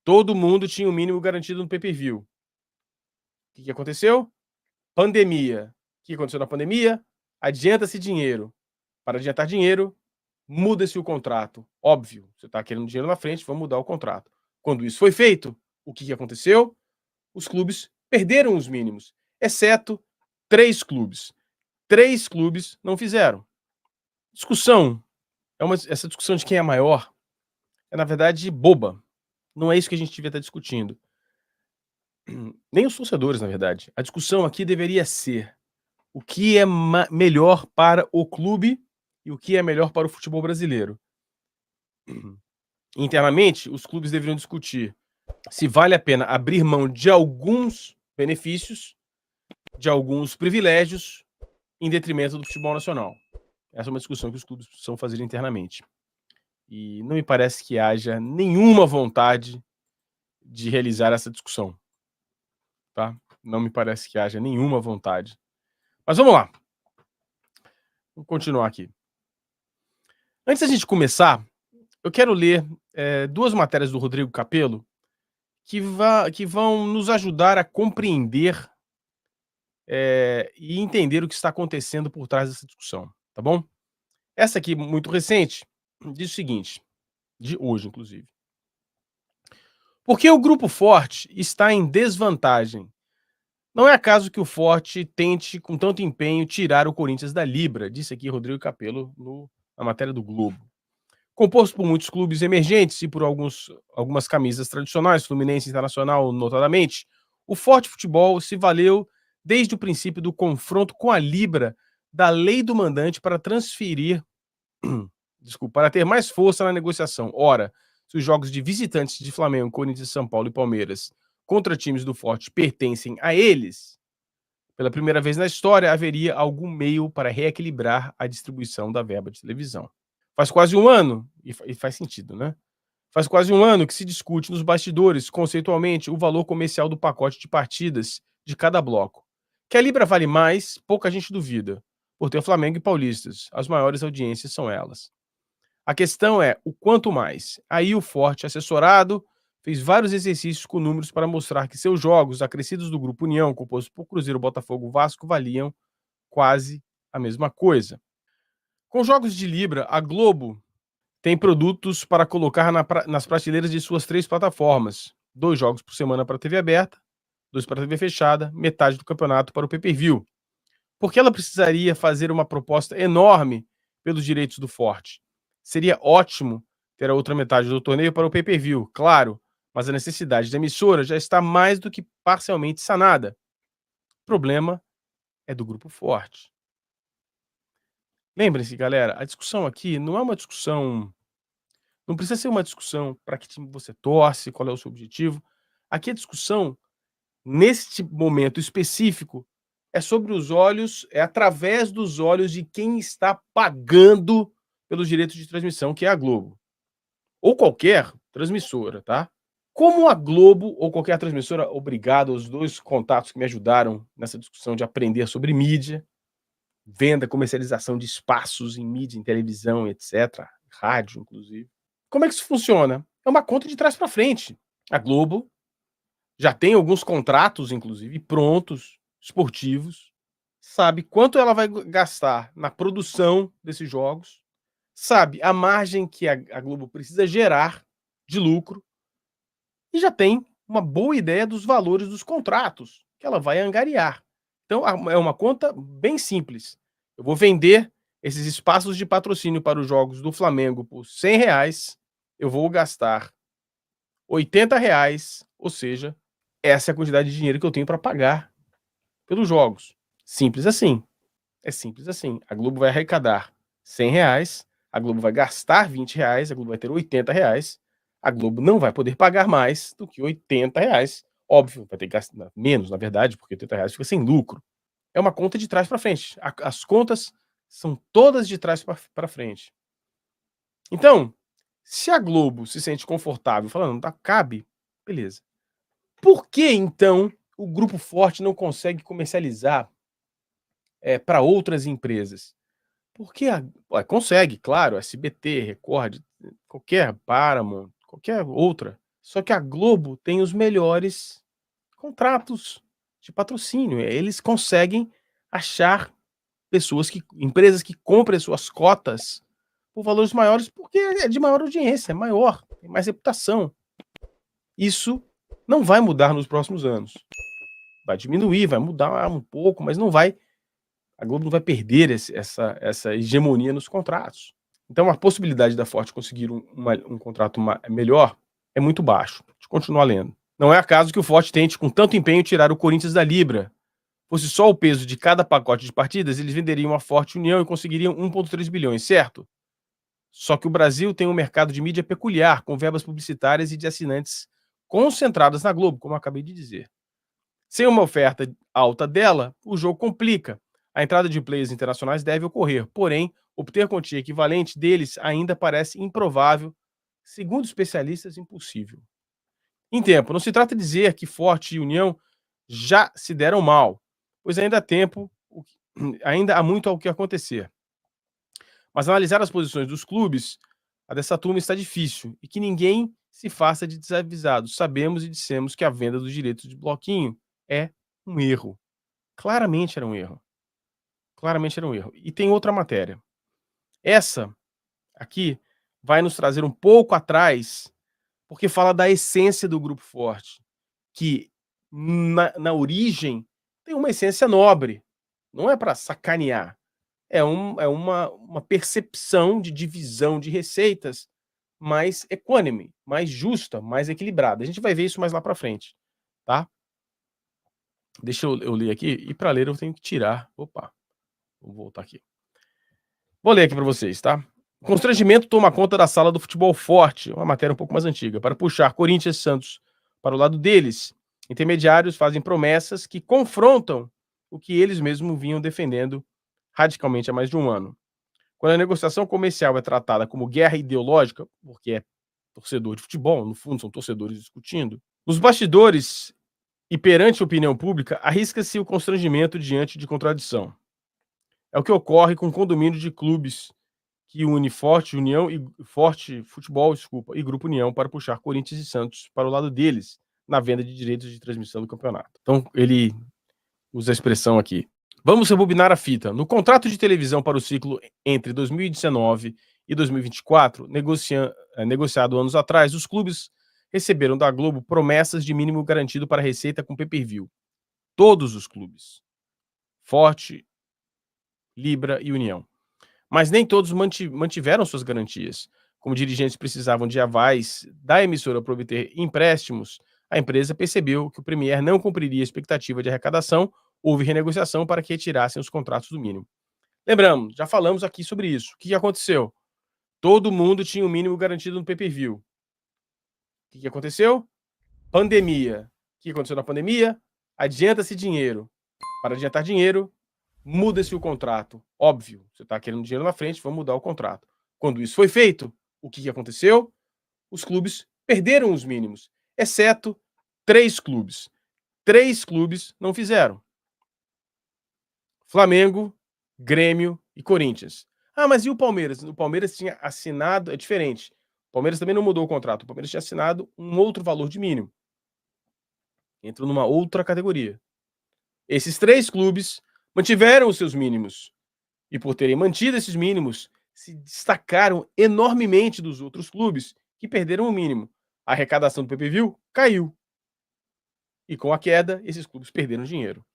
Todo mundo tinha o mínimo garantido no pay-per-view. O que aconteceu? Pandemia. O que aconteceu na pandemia? Adianta-se dinheiro. Para adiantar dinheiro, muda-se o contrato. Óbvio, você está querendo dinheiro na frente, vamos mudar o contrato. Quando isso foi feito, o que aconteceu? Os clubes perderam os mínimos, exceto 3 clubes. 3 clubes não fizeram. Discussão, essa discussão de quem é maior é, na verdade, boba. Não é isso que a gente devia estar discutindo. Nem os torcedores, na verdade. A discussão aqui deveria ser o que é melhor para o clube e o que é melhor para o futebol brasileiro. Internamente, os clubes deveriam discutir se vale a pena abrir mão de alguns benefícios, de alguns privilégios, em detrimento do futebol nacional. Essa é uma discussão que os clubes precisam fazer internamente. E não me parece que haja nenhuma vontade de realizar essa discussão. Tá? Não me parece que haja nenhuma vontade. Mas vamos lá. Vamos continuar aqui. Antes da gente começar, eu quero ler 2 matérias do Rodrigo Capello que vão nos ajudar a compreender e entender o que está acontecendo por trás dessa discussão, tá bom? Essa aqui, muito recente, diz o seguinte, de hoje, inclusive. Porque o grupo forte está em desvantagem. Não é acaso que o forte tente, com tanto empenho, tirar o Corinthians da Libra, disse aqui Rodrigo Capello na matéria do Globo. Composto por muitos clubes emergentes e por algumas camisas tradicionais, Fluminense Internacional notadamente, o Forte Futebol se valeu desde o princípio do confronto com a Libra da lei do mandante para transferir, para ter mais força na negociação. Ora, se os jogos de visitantes de Flamengo, Corinthians, São Paulo e Palmeiras contra times do Forte pertencem a eles, pela primeira vez na história haveria algum meio para reequilibrar a distribuição da verba de televisão. Faz quase um ano, e faz sentido, né? Faz quase um ano que se discute nos bastidores, conceitualmente, o valor comercial do pacote de partidas de cada bloco. Que a Libra vale mais, pouca gente duvida, por ter Flamengo e Paulistas. As maiores audiências são elas. A questão é o quanto mais. Aí o Forte, assessorado, fez vários exercícios com números para mostrar que seus jogos, acrescidos do Grupo União, composto por Cruzeiro, Botafogo e Vasco, valiam quase a mesma coisa. Com jogos de Libra, a Globo tem produtos para colocar nas prateleiras de suas 3 plataformas. 2 jogos por semana para a TV aberta, 2 para a TV fechada, metade do campeonato para o pay-per-view. Porque ela precisaria fazer uma proposta enorme pelos direitos do Forte. Seria ótimo ter a outra metade do torneio para o pay-per-view, claro, mas a necessidade da emissora já está mais do que parcialmente sanada. O problema é do Grupo Forte. Lembrem-se, galera, a discussão aqui não é uma discussão. Não precisa ser uma discussão para que time você torce, qual é o seu objetivo. Aqui a discussão, neste momento específico, é sobre os olhos, é através dos olhos de quem está pagando pelos direitos de transmissão, que é a Globo. Ou qualquer transmissora, tá? Como a Globo ou qualquer transmissora, obrigado aos 2 contatos que me ajudaram nessa discussão de aprender sobre mídia, venda, comercialização de espaços em mídia, em televisão, etc., rádio, inclusive. Como é que isso funciona? É uma conta de trás para frente. A Globo já tem alguns contratos, inclusive, prontos, esportivos, sabe quanto ela vai gastar na produção desses jogos, sabe a margem que a Globo precisa gerar de lucro e já tem uma boa ideia dos valores dos contratos que ela vai angariar. Então, é uma conta bem simples. Eu vou vender esses espaços de patrocínio para os jogos do Flamengo por R$100, eu vou gastar R$80, ou seja, essa é a quantidade de dinheiro que eu tenho para pagar pelos jogos. Simples assim. É simples assim. A Globo vai arrecadar R$100, a Globo vai gastar R$20, a Globo vai ter R$80, a Globo não vai poder pagar mais do que R$80. Óbvio, vai ter que gastar menos, na verdade, porque R$80 fica sem lucro. É uma conta de trás para frente. As contas são todas de trás para frente. Então, se a Globo se sente confortável falando, tá, cabe, beleza. Por que, então, o Grupo Forte não consegue comercializar para outras empresas? Porque consegue, claro, SBT, Record, qualquer Paramount, qualquer outra, Só que a Globo tem os melhores contratos de patrocínio. Eles conseguem achar empresas que comprem suas cotas por valores maiores, porque é de maior audiência, é maior, tem mais reputação. Isso não vai mudar nos próximos anos. Vai diminuir, vai mudar um pouco, mas não vai. A Globo não vai perder essa hegemonia nos contratos. Então, a possibilidade da Forte conseguir um contrato melhor é muito baixo. Deixa eu continuar lendo. Não é acaso que o Forte tente, com tanto empenho, tirar o Corinthians da Libra. Fosse só o peso de cada pacote de partidas, eles venderiam a Forte União e conseguiriam 1,3 bilhões, certo? Só que o Brasil tem um mercado de mídia peculiar, com verbas publicitárias e de assinantes concentradas na Globo, como eu acabei de dizer. Sem uma oferta alta dela, o jogo complica. A entrada de players internacionais deve ocorrer, porém, obter quantia equivalente deles ainda parece improvável, segundo especialistas, impossível. Em tempo, não se trata de dizer que Forte e União já se deram mal, pois ainda há tempo, ainda há muito ao que acontecer. Mas analisar as posições dos clubes, a dessa turma está difícil, e que ninguém se faça de desavisado. Sabemos e dissemos que a venda dos direitos de bloquinho é um erro. Claramente era um erro. Claramente era um erro. E tem outra matéria. Essa aqui vai nos trazer um pouco atrás, porque fala da essência do Grupo Forte, que na origem tem uma essência nobre. Não é para sacanear. É uma percepção de divisão de receitas mais equânime, mais justa, mais equilibrada. A gente vai ver isso mais lá para frente, tá? Deixa eu ler aqui, e para ler eu tenho que tirar. Opa, vou voltar aqui. Vou ler aqui para vocês, tá? Constrangimento toma conta da sala do futebol forte, uma matéria um pouco mais antiga, para puxar Corinthians e Santos para o lado deles. Intermediários fazem promessas que confrontam o que eles mesmos vinham defendendo radicalmente há mais de um ano. Quando a negociação comercial é tratada como guerra ideológica, porque é torcedor de futebol, no fundo são torcedores discutindo, nos bastidores e perante a opinião pública, arrisca-se o constrangimento diante de contradição. É o que ocorre com o condomínio de clubes que une Forte União e Forte Futebol, e Grupo União para puxar Corinthians e Santos para o lado deles na venda de direitos de transmissão do campeonato. Então ele usa a expressão aqui. Vamos rebobinar a fita. No contrato de televisão para o ciclo entre 2019 e 2024, negociado anos atrás, os clubes receberam da Globo promessas de mínimo garantido para receita com pay-per-view. Todos os clubes. Forte, Libra e União. Mas nem todos mantiveram suas garantias. Como dirigentes precisavam de avais da emissora para obter empréstimos, a empresa percebeu que o Premier não cumpriria a expectativa de arrecadação. Houve renegociação para que retirassem os contratos do mínimo. Lembramos, já falamos aqui sobre isso. O que aconteceu? Todo mundo tinha o mínimo garantido no pay-per-view. O que aconteceu? Pandemia. O que aconteceu na pandemia? Adianta-se dinheiro. Para adiantar dinheiro, muda-se o contrato. Óbvio, você está querendo dinheiro na frente, vamos mudar o contrato. Quando isso foi feito, o que aconteceu? Os clubes perderam os mínimos, exceto 3 clubes. 3 clubes não fizeram. Flamengo, Grêmio e Corinthians. Ah, mas e o Palmeiras? O Palmeiras tinha assinado, é diferente. O Palmeiras também não mudou o contrato. O Palmeiras tinha assinado um outro valor de mínimo. Entrou numa outra categoria. Esses 3 clubes mantiveram os seus mínimos. E por terem mantido esses mínimos, se destacaram enormemente dos outros clubes que perderam o mínimo. A arrecadação do pay-per-view caiu. E com a queda, esses clubes perderam dinheiro.